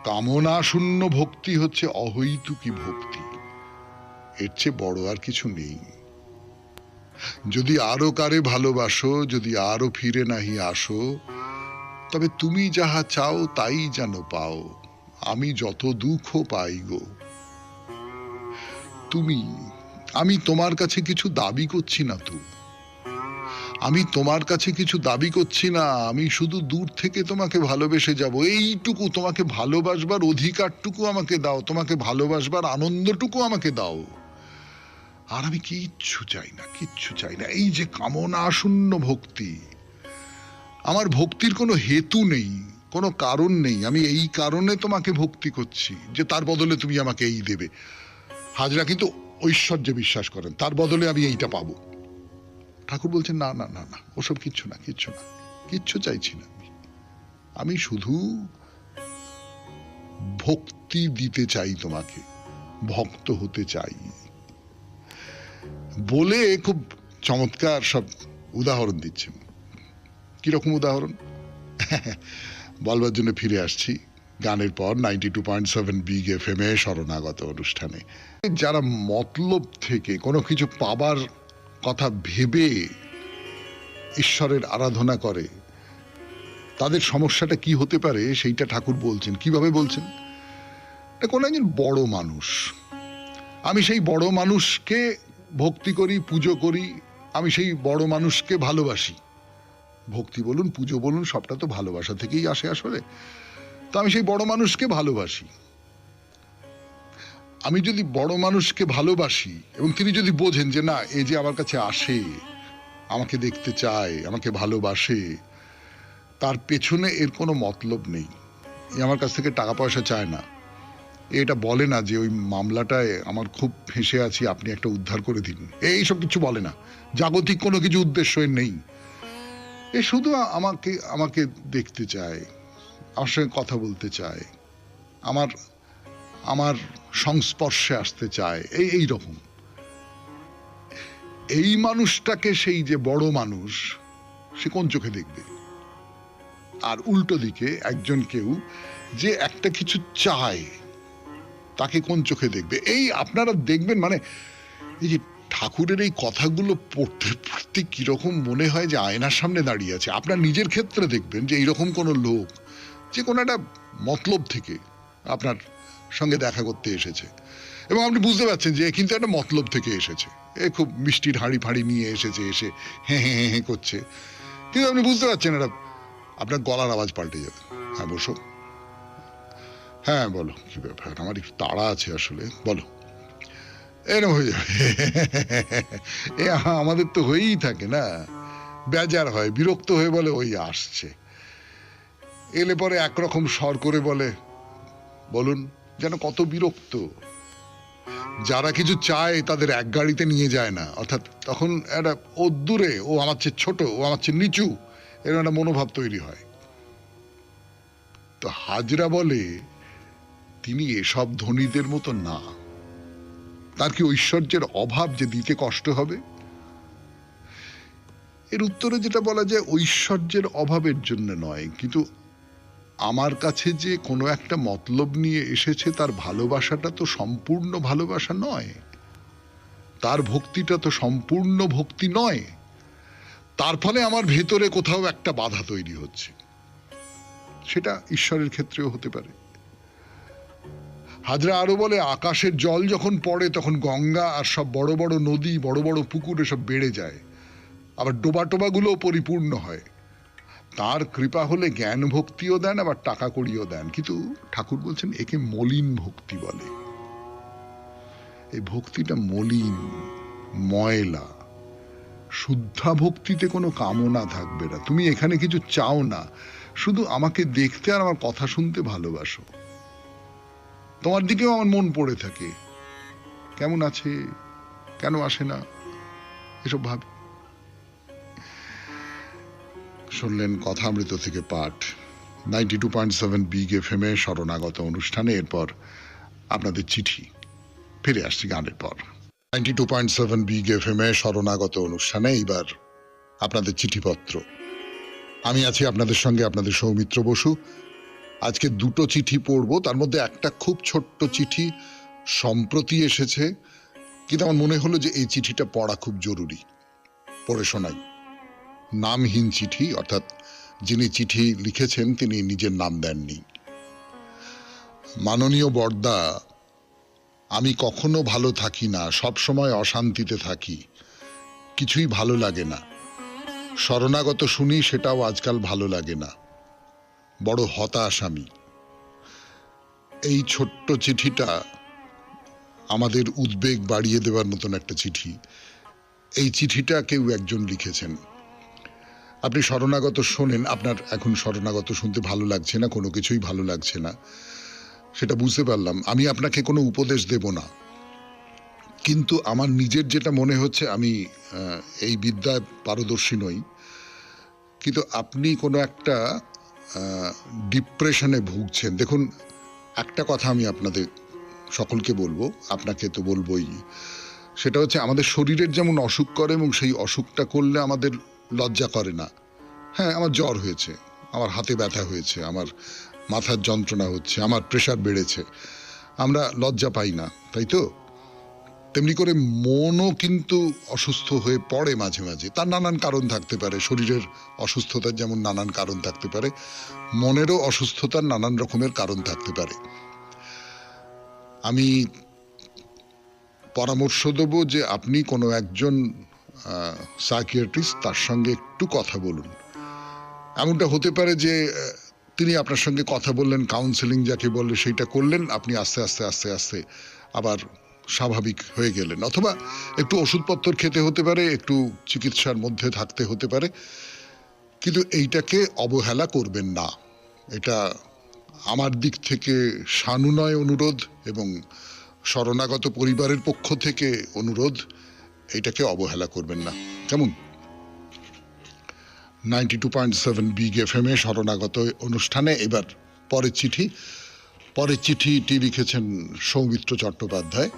কামনা শূন্য ভক্তি হচ্ছে অহৈতুকী ভক্তি, এর চেয়ে বড় আর কিছু নেই। যদি আরো কারে ভালোবাসো, যদি আরো ফিরে নাহি আসো, তবে তুমি যাহা চাও তাই যেন পাও, আমি যত দুঃখ পাই গো। আমি তোমার কাছে কিছু দাবি করছি না, আমি তোমার কাছে কিছু দাবি করছি না, আমি শুধু দূর থেকে তোমাকে ভালোবেসে যাব, এইটুকু, তোমাকে ভালোবাসবার অধিকারটুকু আমাকে দাও, তোমাকে ভালোবাসবার আনন্দটুকু আমাকে দাও, আর আমি কিচ্ছু চাই না। এই যে কামনা শূন্য ভক্তি, আমার ভক্তির কোনো হেতু নেই, কোনো কারণ নেই, আমি এই কারণে তোমাকে ভক্তি করছি যে তার বদলে তুমি আমাকে এই দেবে। হাজরা কিন্তু ঐশ্বর্যে বিশ্বাস করেন, তার বদলে আমি এইটা পাবো। ঠাকুর বলছেন না, ওসব কিচ্ছু না, কিচ্ছু চাইছি না, আমি শুধু ভক্তি দিতে চাই তোমাকে, ভক্ত হতে চাই। বলে খুব চমৎকার সব উদাহরণ দিচ্ছেন। কিরকম উদাহরণ বলবার জন্য ফিরে আসছি গানের পর 92.7 বিগ FM এ শরণাগত অনুষ্ঠানে। যারা মতলব থেকে কোনো কিছু পাবার কথা ভেবে ঈশ্বরের আরাধনা করে, তাদের সমস্যাটা কি হতে পারে সেইটা ঠাকুর বলছেন। কিভাবে বলছেন? কোন একজন বড় মানুষ, আমি সেই বড় মানুষকে ভক্তি করি, পুজো করি, আমি সেই বড় মানুষকে ভালোবাসি। ভক্তি বলুন, পুজো বলুন, সবটা তো ভালোবাসা থেকেই আসে আসলে। তো আমি সেই বড় মানুষকে ভালোবাসি। আমি যদি বড় মানুষকে ভালোবাসি এবং তিনি যদি বোঝেন যে না, এই যে আমার কাছে আসে, আমাকে দেখতে চায়, আমাকে ভালোবাসে, তার পেছনে এর কোনো মতলব নেই, আমার কাছ থেকে টাকা পয়সা চায় না, এটা বলে না যে ওই মামলাটায় আমার খুব ফেঁসে আছি, আপনি একটা উদ্ধার করে দিন, এইসব কিছু বলে না, জাগতিক কোনো কিছু উদ্দেশ্য নেই। এ শুধু আমাকে দেখতে চায়, আমার সঙ্গে কথা বলতে চায়, আমার সংস্পর্শে আসতে চায়, এই রকম। এই মানুষটাকে সেই যে বড় মানুষ, সে কোন চোখে দেখবে? আর উল্টো দিকে একজন কেউ যে একটা কিছু চায়, তাকে কোন চোখে দেখবে? এই আপনারা দেখবেন, মানে এই যে ঠাকুরের এই কথাগুলো পড়তে কিরকম মনে হয় যে আয়নার সামনে দাঁড়িয়ে আছে। আপনার নিজের ক্ষেত্রে দেখবেন যে এইরকম কোনো লোক যে কোনো একটা মতলব থেকে আপনার সঙ্গে দেখা করতে এসেছে, এবং আপনি বুঝতে পারছেন যে কিন্তু একটা মতলব থেকে এসেছে, এ খুব মিষ্টির হাঁড়ি ফাঁড়ি নিয়ে এসেছে, এসে হ্যাঁ করছে, কিন্তু আপনি বুঝতে পারছেন এটা, আপনার গলার আওয়াজ পাল্টে যাবে। হ্যাঁ বসো, হ্যাঁ বলো, কি ব্যাপার, আমার একটু তাড়া আছে আসলে, বলো। এরকম হয়ে যাবে। এ আমাদের তো হয়েই থাকে না, বেজার হয়, বিরক্ত হয়ে বলে ওই আসছে, এলে পরে একরকম স্বর করে বলে, বলুন, যেন কত বিরক্ত। যারা কিছু চায় তাদের এক গাড়িতে নিয়ে যায় না, অর্থাৎ তখন একটা ও দূরে, ও আমার চেয়ে ছোট, ও আমার চেয়ে নিচু, এরকম একটা মনোভাব তৈরি হয়। তো হাজরা বলে তিনি এসব ধনীদের মতো না। তার কি ঐশ্বর্যের অভাব যে দিতে কষ্ট হবে? এর উত্তরে যেটা বলা যায়, ঐশ্বর্যের অভাবের জন্য নয়, কিন্তু আমার কাছে যে কোনো একটা মতলব নিয়ে এসেছে, তার ভালোবাসাটা তো সম্পূর্ণ ভালোবাসা নয়, তার ভক্তিটা তো সম্পূর্ণ ভক্তি নয়। তার ফলে আমার ভেতরে কোথাও একটা বাধা তৈরি হচ্ছে। সেটা ঈশ্বরের ক্ষেত্রেও হতে পারে। হাজরা আরো বলে, আকাশের জল যখন পড়ে তখন গঙ্গা আর সব বড় বড় নদী, বড় বড় পুকুর এসব বেড়ে যায়, আবার ডোবা টোবাগুলোও পরিপূর্ণ হয়। তার কৃপা হলে জ্ঞান ভক্তিও দেন, আবার টাকা কড়িও দেন। কিন্তু ঠাকুর বলছেন একে মলিন ভক্তি বলে। এই ভক্তিটা মলিন, ময়লা। শুদ্ধা ভক্তিতে কোনো কামনা থাকবে না, তুমি এখানে কিছু চাও না, শুধু আমাকে দেখতে আর আমার কথা শুনতে ভালোবাসো। তোমার দিকেও আমার মন পড়ে থাকে, কেমন আছে, কেন আসে না, এসব ভাব। শুনলেন কথামৃত থেকে পাঠ, 92.7 বিগ এফএম এ শরণাগত অনুষ্ঠানে। এরপর আপনাদের চিঠি। ফিরে আসছি গানের পর। 92.7 বিগ এফএম এ শরণাগত অনুষ্ঠানে এইবার আপনাদের চিঠিপত্র। আমি আছি আপনাদের সঙ্গে, আপনাদের সৌমিত্র বসু। আজকে দুটো চিঠি পড়বো, তার মধ্যে একটা খুব ছোট্ট চিঠি, সম্প্রতি এসেছে, কিন্তু আমার মনে হলো যে এই চিঠিটা পড়া খুব জরুরি, পড়ে শোনাই। নামহীন চিঠি, অর্থাৎ যিনি চিঠি লিখেছেন তিনি নিজের নাম দেননি। মাননীয় বড়দা, আমি কখনো ভালো থাকি না, সব সময় অশান্তিতে থাকি, কিছুই ভালো লাগে না। শরণাগত শুনি, সেটাও আজকাল ভালো লাগে না, বড় হতাশ আমি। এই ছোট্ট চিঠিটা আমাদের উদ্বেগ বাড়িয়ে দেওয়ার মতন একটা চিঠি। এই চিঠিটা কেউ একজন লিখেছেন। আপনি শরণাগত শোনেন, আপনার এখন শরণাগত শুনতে ভালো লাগছে না, কোনো কিছুই ভালো লাগছে না, সেটা বুঝতে পারলাম। আমি আপনাকে কোনো উপদেশ দেব না, কিন্তু আমার নিজের যেটা মনে হচ্ছে, আমি এই বিদ্যায় পারদর্শী নই, কিন্তু আপনি কোনো একটা ডিপ্রেশনে ভুগছেন। দেখুন, একটা কথা আমি আপনাদের সকলকে বলবো, আপনাকে তো বলবোই, সেটা হচ্ছে আমাদের শরীরের যেমন অসুখ করে, এবং সেই অসুখটা করলে আমাদের লজ্জা করে না। হ্যাঁ, আমার জ্বর হয়েছে, আমার হাতে ব্যথা হয়েছে, আমার মাথার যন্ত্রণা হচ্ছে, আমার প্রেশার বেড়েছে, আমরা লজ্জা পাই না, তাই তো? তেমনি করে মনও কিন্তু অসুস্থ হয়ে পড়ে মাঝে মাঝে। তার নানান কারণ থাকতে পারে, শরীরের অসুস্থতার যেমন নানান কারণ থাকতে পারে, মনেরও অসুস্থতার নানান রকমের কারণ থাকতে পারে। আমি পরামর্শ দেব যে আপনি কোনো একজন সাইকিয়াট্রিস্ট, তার সঙ্গে একটু কথা বলুন। এমনটা হতে পারে যে তিনি আপনার সঙ্গে কথা বললেন, কাউন্সেলিং যাকে বললে সেইটা করলেন, আপনি আস্তে আস্তে আস্তে আস্তে আবার স্বাভাবিক হয়ে গেলেন। অথবা একটু ওষুধপত্র খেতে হতে পারে, একটু চিকিৎসার মধ্যে থাকতে হতে পারে, কিন্তু এইটাকে অবহেলা করবেন না। এটা আমার দিক থেকে সানুনয় অনুরোধ, এবং শরণাগত পরিবারের পক্ষ থেকে অনুরোধ, এইটাকে অবহেলা করবেন না, কেমন? 92.7 বিগ এফএম এ শরণাগত অনুষ্ঠানে এবার পরের চিঠি। পরের চিঠিটি লিখেছেন সৌমিত্র চট্টোপাধ্যায়,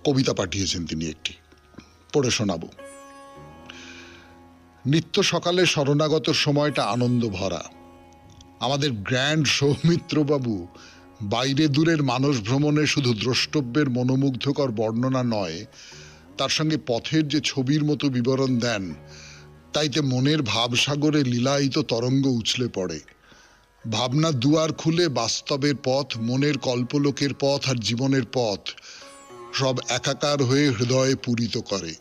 কবিতা পাঠিয়েছেন তিনি একটি, পড়ে শোনাবো। নিত্য সকালে শরণাগতর সময়টা আনন্দ ভরা। আমাদের গ্র্যান্ড সৌমিত্র বাবু বাইরে দূরের মানস ভ্রমণে শুধু দ্রষ্টব্যের মনোমুগ্ধকর বর্ণনা নয়, তার সঙ্গে পথের যে ছবির মতো বিবরণ দেন, তাইতে মনের ভাবসাগরে লীলায়িত তরঙ্গ উছলে পড়ে। ভাবনার দুয়ার খুলে বাস্তবের পথ, মনের কল্পলোকের পথ আর জীবনের পথ সব একাকার হয়ে হৃদয়ে পূরিত করে।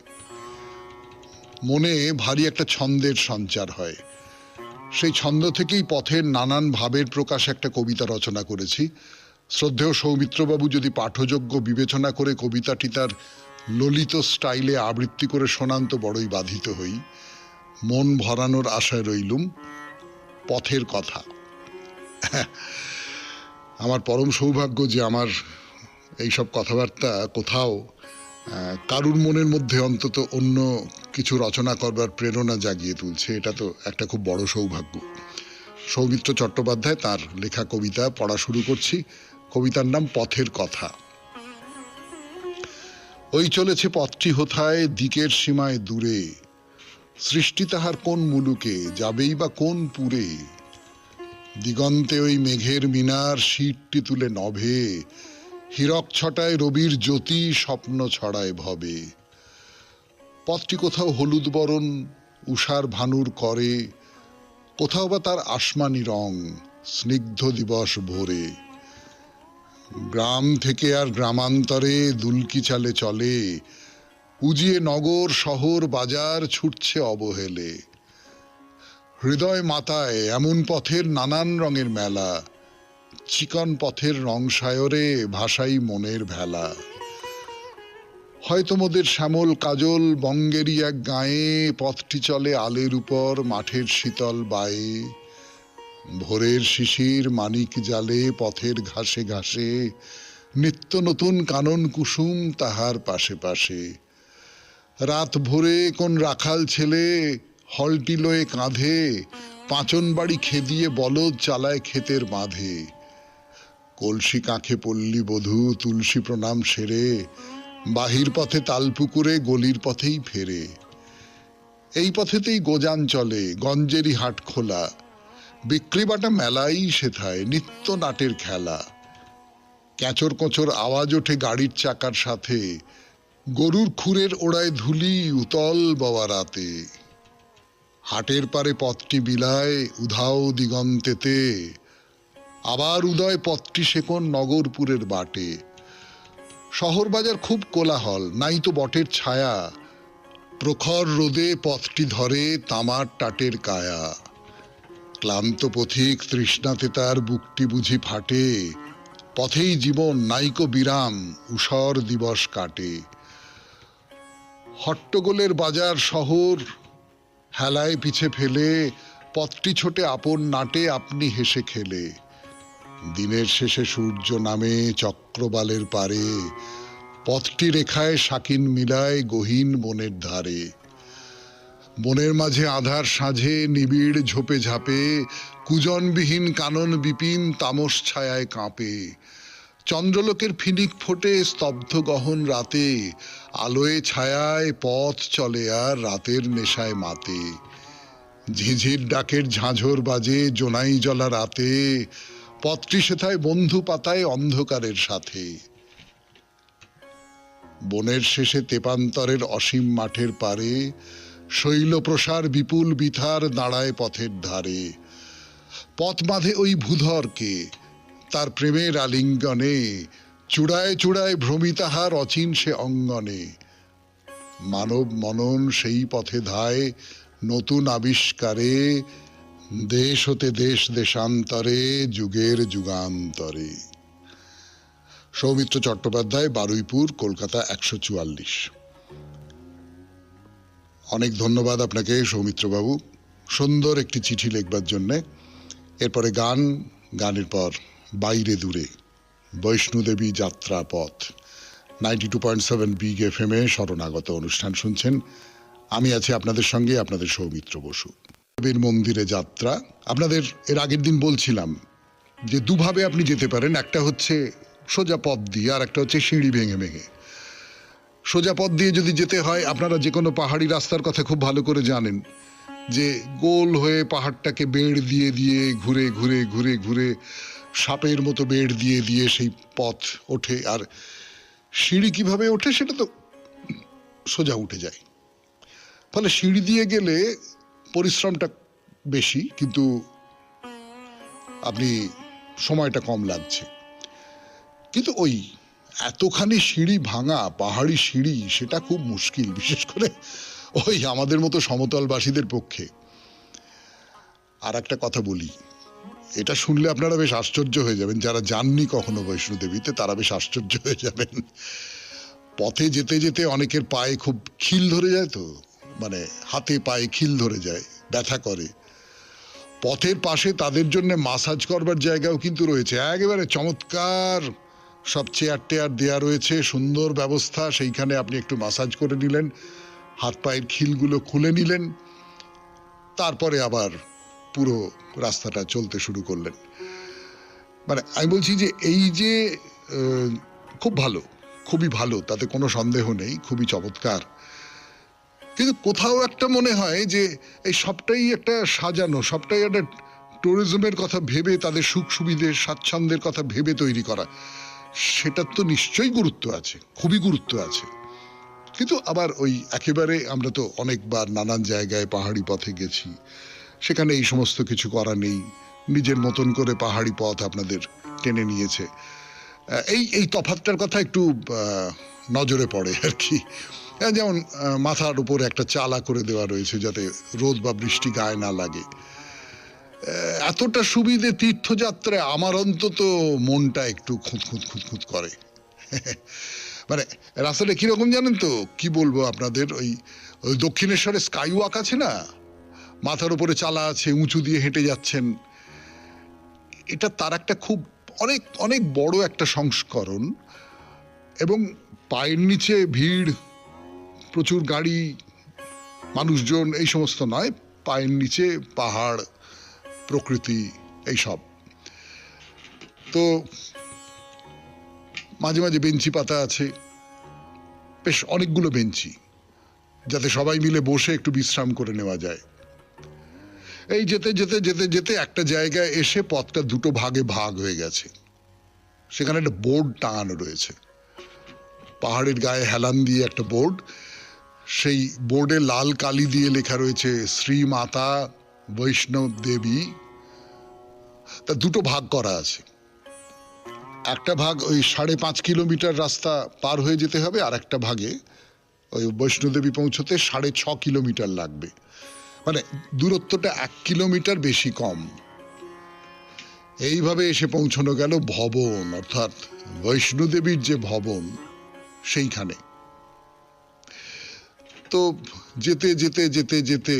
মনে ভারী একটা ছন্দের সঞ্চার হয়। সেই ছন্দ থেকেই পথের নানান ভাবের প্রকাশ একটা কবিতা রচনা করেছি, শ্রদ্ধেয় সৌমিত্রবাবু যদি পাঠযোগ্য বিবেচনা করে কবিতাটি তার ললিত স্টাইলে আবৃত্তি করে শোনান তো বড়ই বাধিত হই। মন ভরানোর আশায় রইলুম। পথের কথা। আমার পরম সৌভাগ্য যে আমার এইসব কথাবার্তা কোথাও কারুর মনের মধ্যে অন্তত অন্য কিছু রচনা করবার প্রেরণা জাগিয়ে তুলছে। এটা তো একটা খুব বড় সৌভাগ্য। সৌমিত্র চট্টোপাধ্যায়, তার লেখা কবিতা পড়া শুরু করছি। কবিতার নাম পথের কথা। ওই চলেছে পথটি হোথায় দিকের সীমায় দূরে, সৃষ্টি তাহার কোন মুলুকে, যাবেই বা কোন পুরে। দিগন্তে ওই মেঘের মিনার শীতটি তুলে নভে, হীরক ছটায় রবির জ্যোতি স্বপ্ন ছড়ায় ভবে। পথটি কোথাও হলুদ বরণ উষার ভানুর করে, কোথাও বা তার আসমানি রং স্নিগ্ধ দিবস ভোরে। গ্রাম থেকে আর গ্রামান্তরে দুলকি চালে চলে, উজিয়ে নগর শহর বাজার ছুটছে অবহেলে। হৃদয় মাতায় এমন পথের নানান রঙের মেলা, চিকন পথের রং সায়রে ভাসাই মনের ভেলা। হয়তো মোদের শ্যামল কাজল বঙ্গেরই এক গায়ে, পথটি চলে আলের উপর মাঠের শীতল বায়ে। ভোরের শিশির মানিক জালে পথের ঘাসে ঘাসে, নিত্য নতুন কানন কুসুম তাহার পাশে পাশে। রাত ভোরে কোন রাখাল ছেলে হলটি লয়ে কাঁধে, পাঁচন বাড়ি খেদিয়ে বলদ চালায় ক্ষেতের মাঝে। কলসি কাঁখে পল্লী বধূ তুলসী প্রণাম সেরে, বাহির পথে তালপুকুরে গলির পথেই ফেরে। এই পথেতেই গোজান চলে গঞ্জেরি হাট খোলা, বিক্রি বাটা মেলাই সেথায় নিত্য নাটের খেলা। ক্যাঁচর কোঁচর আওয়াজ ওঠে গাড়ির চাকার সাথে, গরুর খুরের ওড়ায় ধুলি উতল বওয়া রাতে। হাটের পারে পথটি বিলায় উধাও দিগন্তেতে, আবার উদয় পথটি সেকোন নগরপুরের বাটে। শহর বাজার খুব কোলাহল, নাই তো বটের ছায়া, প্রখর রোদে পথটি ধরে তামার টাটের কায়া। ক্লান্ত পথিক তৃষ্ণাতে তার বুকটি বুঝি ফাটে, পথেই জীবন নাইকো বিরাম উষর দিবস কাটে। হট্টগোলের বাজার শহর হেলায় পিছে ফেলে, পথটি ছোটে আপন নাটে আপনি হেসে খেলে। দিনের শেষে সূর্য নামে চক্রবালের পারে, পথটি রেখায় শাকিন মিলায় গহীন বনের ধারে। বনের মাঝে আধার সাঁঝে নিবিড় ঝোপে ঝাপে, কুজনবিহীন কানন বিপিন তামস ছায়ায় কাঁপে। চন্দ্রলোকের ফিনিক ফোটে স্তব্ধ গহন রাতে, আলোয় ছায়ায় পথ চলে আর রাতের নেশায় মাতে। ঝিঝির ডাকের ঝাঁঝর বাজে জোনাই জলা রাতে, পথটি সেথায় বন্ধু পাতায় অন্ধকারের সাথে। বনের শেষে তেপান্তরের অসীম মাঠের পারে, শৈলপ্রসার বিপুল বিথার দাঁড়ায় পথের ধারে। পথ বাঁধে ওই ভূধরকে তার প্রেমের আলিঙ্গনে, চূড়ায় চূড়ায় ভ্রমিতাহার অচিন সে অঙ্গনে। মানব মনন সেই পথে ধায় নতুন আবিষ্কারে, দেশ হতে দেশ দেশান্তরে যুগের যুগান্তরে। সৌমিত্র চট্টোপাধ্যায়, বারুইপুর, কলকাতা ১৪৪। অনেক ধন্যবাদ আপনাকে সৌমিত্রবাবু, সুন্দর একটি চিঠি লিখবার জন্যে। এরপরে গান, গানের পর বাইরে দূরে, বৈষ্ণোদেবী যাত্রা পথ। 92.7 বিগ FM এ শরণাগত অনুষ্ঠান শুনছেন। আমি আছি আপনাদের সঙ্গে, আপনাদের সৌমিত্র বসু। দেবীর মন্দিরে যাত্রা। আপনাদের এর আগের দিন বলছিলাম যে দুভাবে আপনি যেতে পারেন, একটা হচ্ছে সোজা পথ দিয়ে, আর একটা হচ্ছে সিঁড়ি ভেঙে ভেঙে। সোজা পথ দিয়ে যদি যেতে হয়, আপনারা যে কোনো পাহাড়ি রাস্তার কথা খুব ভালো করে জানেন যে গোল হয়ে পাহাড়টাকে বেড় দিয়ে দিয়ে ঘুরে ঘুরে ঘুরে ঘুরে সাপের মতো বেড় দিয়ে দিয়ে সেই পথ ওঠে। আর সিঁড়ি কিভাবে ওঠে সেটা তো সোজা উঠে যায়। ফলে সিঁড়ি দিয়ে গেলে পরিশ্রমটা বেশি, কিন্তু আপনি সময়টা কম লাগছে। কিন্তু ওই এতখানি সিঁড়ি ভাঙা পাহাড়ি সিঁড়ি, সেটা খুব মুশকিল, বিশেষ করে ওই আমাদের মতো সমতলবাসীদের পক্ষে। আর একটা কথা বলি, এটা শুনলে আপনারা বেশ আশ্চর্য হয়ে যাবেন, যারা যাননি কখনো বৈষ্ণোদেবীতে তারা বেশ আশ্চর্য হয়ে যাবেন। পথে যেতে যেতে অনেকের পায়ে খুব খিল ধরে যায়, তো মানে হাতে পায়ে খিল ধরে যায়, ব্যথা করে। পথের পাশে তাদের জন্য মাসাজ করবার জায়গাও কিন্তু রয়েছে, একেবারে চমৎকার সব চেয়ার টেয়ার দেওয়া রয়েছে, সুন্দর ব্যবস্থা। সেইখানে আপনি একটু মাসাজ করে নিলেন, হাত পায়ের খিলগুলো খুলে নিলেন, তারপরে আবার পুরো রাস্তাটা চলতে শুরু করলেন। মানে আমি বলছি যে এই যে খুব ভালো, খুবই ভালো, তাতে কোনো সন্দেহ নেই, খুবই চমৎকার। কিন্তু কোথাও একটা মনে হয় যে এই সবটাই একটা সাজানো, সবটাই একটা ট্যুরিজমের কথা ভেবে, তাদের সুখ সুবিধে স্বাচ্ছন্দ্যের কথা ভেবে তৈরি করা। সেটার তো নিশ্চয়ই গুরুত্ব আছে, খুবই গুরুত্ব আছে। কিন্তু আবার ওই একেবারে আমরা তো অনেকবার নানান জায়গায় পাহাড়ি পথে গেছি, সেখানে এই সমস্ত কিছু করা নেই, নিজের মতন করে পাহাড়ি পথ আপনাদের টেনে নিয়েছে। এই এই তফাৎটার কথা একটু নজরে পড়ে আর কি। যেমন মাথার উপর একটা চালা করে দেওয়া রয়েছে যাতে রোদ বা বৃষ্টি গায়ে না লাগে। এতটা সুবিধে তীর্থযাত্রায় আমার অন্তত মনটা একটু খুঁত করে। মানে রাস্তাটা কিরকম জানেন তো, কি বলবো আপনাদের, ওই দক্ষিণেশ্বরে স্কাই ওয়াক আছে না, মাথার উপরে চালা আছে, উঁচু দিয়ে হেঁটে যাচ্ছেন, এটা তার একটা খুব অনেক অনেক বড় একটা সংস্করণ। এবং পায়ের নিচে ভিড়, প্রচুর গাড়ি, মানুষজন, এই সমস্ত নয়, পায়ের নিচে পাহাড়, প্রকৃতি, এইসব। তো মাঝে মাঝে বেঞ্চি পাতা আছে, বেশ অনেকগুলো বেঞ্চি, যাতে সবাই মিলে বসে একটু বিশ্রাম করে নেওয়া যায়। এই যেতে যেতে যেতে যেতে একটা জায়গায় এসে পথটা দুটো ভাগে ভাগ হয়ে গেছে। সেখানে একটা বোর্ড টাঙানো রয়েছে, পাহাড়ের গায়ে হেলান দিয়ে একটা বোর্ড। সেই বোর্ডে লাল কালি দিয়ে লেখা রয়েছে শ্রী মাতা বৈষ্ণব দেবী। তা দুটো ভাগ করা আছে, একটা ভাগ ওই 5.5 কিলোমিটার রাস্তা পার হয়ে যেতে হবে, আর একটা ভাগে ওই বৈষ্ণোদেবী পৌঁছতে 6.5 কিলোমিটার লাগবে। মানে দূরত্বটা 1 কিলোমিটার বেশি কম। এইভাবে এসে পৌঁছানো গেল ভবন, অর্থাৎ বৈষ্ণোদেবীর যে ভবন সেইখানে। তো যেতে যেতে যেতে যেতে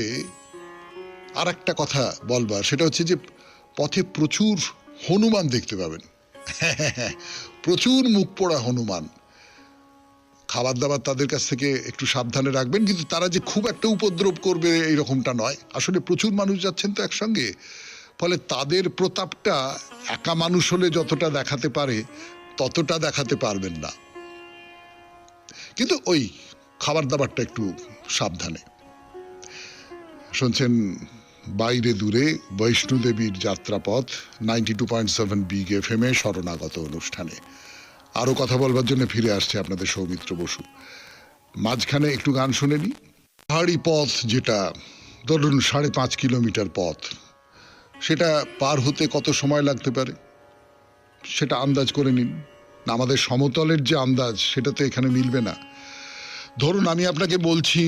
আর একটা কথা বলবার, সেটা হচ্ছে যে পথে প্রচুর হনুমান দেখতে পাবেন। প্রচুর মুখ পোড়া হনুমান। খাবার দাবার তাদের কাছ থেকে একটু সাবধানে রাখবেন, কিন্তু তারা যে খুব একটা উপদ্রব করবে এইরকমটা নয়। আসলে প্রচুর মানুষ যাচ্ছেন তো একসঙ্গে, ফলে তাদের প্রতাপটা একা মানুষ হলে যতটা দেখাতে পারে ততটা দেখাতে পারবেন না। কিন্তু ওই খাবার দাবারটা একটু সাবধানে। শুনছেন বাইরে দূরে বৈষ্ণোদেবীর যাত্রাপথ 92.7 বিগ FM এ শরণাগত অনুষ্ঠানে। আরো কথা বলবার জন্য ফিরে আসছে আপনাদের সৌমিত্র বসু। মাঝখানে একটু গান শুনে নি। পাহাড়ি পথ, যেটা ধরুন 5.5 কিলোমিটার পথ, সেটা পার হতে কত সময় লাগতে পারে সেটা আন্দাজ করে নিন। আমাদের সমতলের যে আন্দাজ সেটা তো এখানে মিলবে না। ধরুন আমি আপনাকে বলছি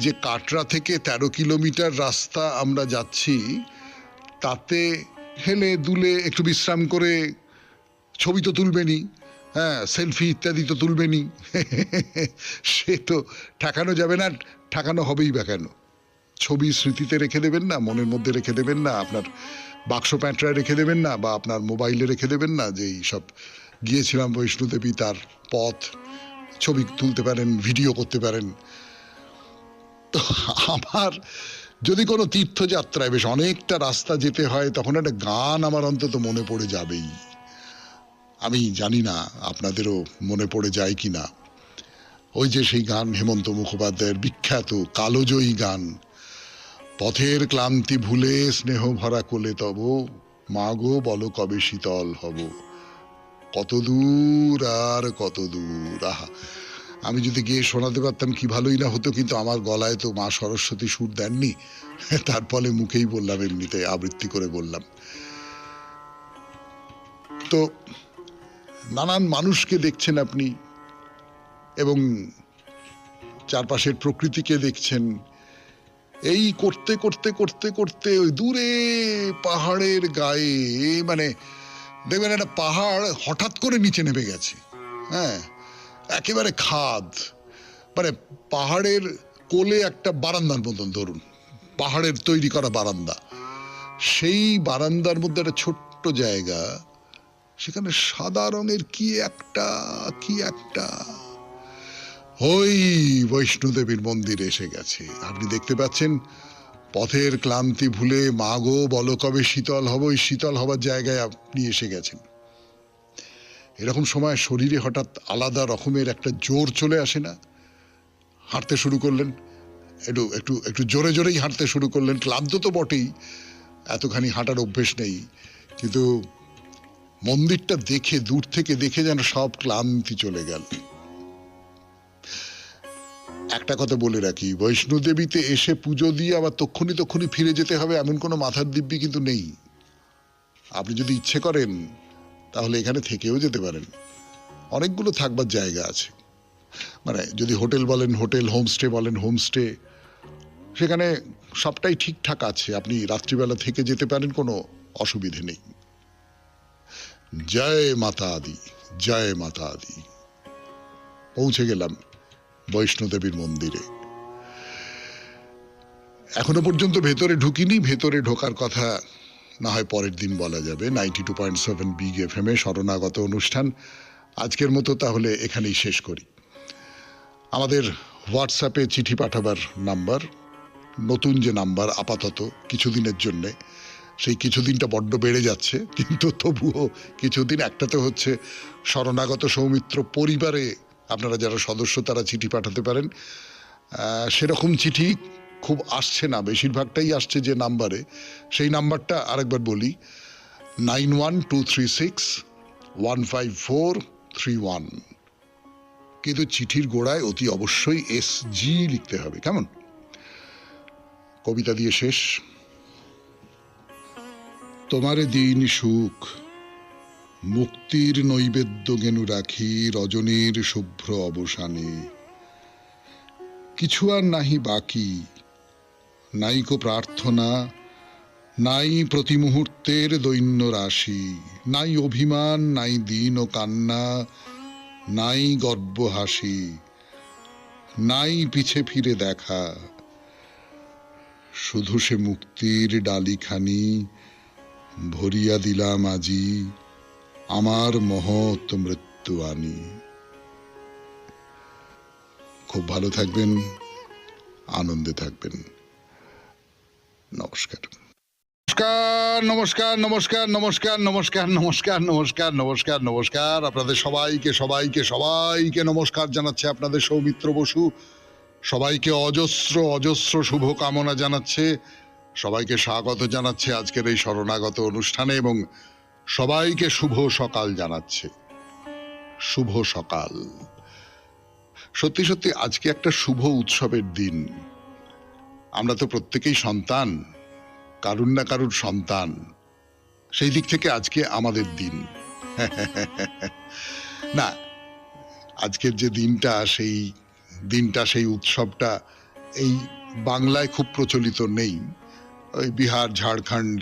যে কাটরা থেকে 13 কিলোমিটার রাস্তা আমরা যাচ্ছি, তাতে হেলে দুলে একটু বিশ্রাম করে ছবি তো তুলবেনই, হ্যাঁ, সেলফি ইত্যাদি তো তুলবেনই। সে তো ঠেকানো যাবে না, ঠেকানো হবেই বা কেন? ছবি স্মৃতিতে রেখে দেবেন না, মনের মধ্যে রেখে দেবেন না, আপনার বাক্স প্যাঁটরায় রেখে দেবেন না, বা আপনার মোবাইলে রেখে দেবেন না, যে এই সব গিয়েছিলাম বৈষ্ণোদেবী, তার পথ ছবি তুলতে পারেন, ভিডিও করতে পারেন। তো আমার যদি কোনো তীর্থযাত্রায় বেশ অনেকটা রাস্তা যেতে হয়, তখন একটা গান আমার অন্তত মনে পড়ে যাবেই। আমি জানি না আপনাদেরও মনে পড়ে যায় কি না। ওই যে সেই গান, হেমন্ত মুখোপাধ্যায়ের বিখ্যাত কালোজয়ী গান, পথের ক্লান্তি ভুলে স্নেহ ভরা কোলে তব, মা গো বলো কবে শীতল হব, কত দূর আর কত দূর। আহা, আমি যদি গিয়ে শোনাতে পারতাম কি ভালোই না হতো, কিন্তু আমার গলায় তো মা সরস্বতী সুর দেননি, তার ফলে মুখেই বললাম, এমনিতে আবৃত্তি করে বললাম। তো নানান মানুষকে দেখছেন আপনি, এবং চারপাশের প্রকৃতিকে দেখছেন, এই করতে করতে করতে করতে ওই দূরে পাহাড়ের গায়ে, মানে দেখবেন একটা পাহাড় হঠাৎ করে নিচে নেমে গেছে, হ্যাঁ, একেবারে খাদ, মানে পাহাড়ের কোলে একটা বারান্দার মতন, ধরুন পাহাড়ের তৈরি করা বারান্দা, সেই বারান্দার মধ্যে একটা ছোট্ট জায়গা, সেখানে সাদা রঙের কি একটা ওই বৈষ্ণোদেবীর মন্দির এসে গেছে। আপনি দেখতে পাচ্ছেন পথের ক্লান্তি ভুলে মা গো বলো কবে শীতল হব, ওই শীতল হবার জায়গায় আপনি এসে গেছেন। এরকম সময় শরীরে হঠাৎ আলাদা রকমের একটা জোর চলে আসে না? হাঁটতে শুরু করলেন, একটু একটু একটু জোরে জোরেই হাঁটতে শুরু করলেন, ক্লান্ত তো বটেই, এতখানি হাঁটার অভ্যেস নেই, কিন্তু মন্দিরটা দেখে, দূর থেকে দেখে যেন সব ক্লান্তি চলে গেল। একটা কথা বলে রাখি, বৈষ্ণোদেবীতে এসে পুজো দিয়ে আবার তক্ষুনি ফিরে যেতে হবে এমন কোনো মাথার দিব্যি কিন্তু নেই। আপনি যদি ইচ্ছে করেন তাহলে এখানে থেকেও যেতে পারেন, অনেকগুলো থাকবার জায়গা আছে, মানে যদি হোটেল বলেন হোটেল, হোমস্টে বলেন হোমস্টে, সেখানে সবটাই ঠিকঠাক আছে, আপনি রাত্রিবেলা থেকে যেতে পারেন, কোনো অসুবিধে নেই। জয় মাতা আদি, জয় মাতা আদি। পৌঁছে গেলাম বৈষ্ণোদেবীর মন্দিরে। এখনো পর্যন্ত ভেতরে ঢুকিনি, ভেতরে ঢোকার কথা না হয় পরের দিন বলা যাবে। 92.7 বিগ FM এ শরণাগত অনুষ্ঠান আজকের মতো তাহলে এখানেই শেষ করি। আমাদের হোয়াটসঅ্যাপে চিঠি পাঠাবার নাম্বার, নতুন যে নাম্বার আপাতত কিছুদিনের জন্যে, সেই কিছুদিনটা বড্ড বেড়ে যাচ্ছে, কিন্তু তবুও কিছুদিন, একটাতে হচ্ছে শরণাগত সৌমিত্র পরিবারে আপনারা যারা সদস্য তারা চিঠি পাঠাতে পারেন। সেরকম চিঠি খুব আসছে না, বেশিরভাগটাই আসছে যে নাম্বারে, সেই নাম্বারটা আরেকবার বলি, 9123615431, কিন্তু চিঠির গোড়ায় অতি অবশ্যই SG লিখতে হবে, কেমন? কবিতা দিয়ে শেষ। তোমারে দিন সুখ, মুক্তির নৈবেদ্য গেনু রাখি রজনীর শুভ্র অবসানে, কিছু আর নাহি বাকি, নাইকো প্রার্থনা, নাই প্রতি মুহূর্তের দৈন্য রাশি, নাই অভিমান, নাই দিন ও কান্না, নাই গর্ব হাসি, নাই পিছে ফিরে দেখা, শুধু সে মুক্তির ডালিখানি ভরিয়া দিলাম আজি আমার মহৎ মৃত্যু আনি। খুব ভালো থাকবেন, আনন্দে থাকবেন। নমস্কার নমস্কার নমস্কার নমস্কার নমস্কার নমস্কার নমস্কার নমস্কার নমস্কার আপনাদের সবাইকে সবাইকে সবাইকে নমস্কার জানাচ্ছে আপনাদের সৌমিত্র বসু। সবাইকে অজস্র অজস্র শুভ কামনা জানাচ্ছে, সবাইকে স্বাগত জানাচ্ছে আজকের এই শরণাগত অনুষ্ঠানে, এবং সবাইকে শুভ সকাল জানাচ্ছে। শুভ সকাল। সত্যি সত্যি আজকে একটা শুভ উৎসবের দিন। আমরা তো প্রত্যেকেই সন্তান, কারুর না কারুর সন্তান, সেই দিক থেকে আজকে আমাদের দিন। না, আজকের যে দিনটা, সেই দিনটা, সেই উৎসবটা এই বাংলায় খুব প্রচলিত নেই। ওই বিহার, ঝাড়খণ্ড,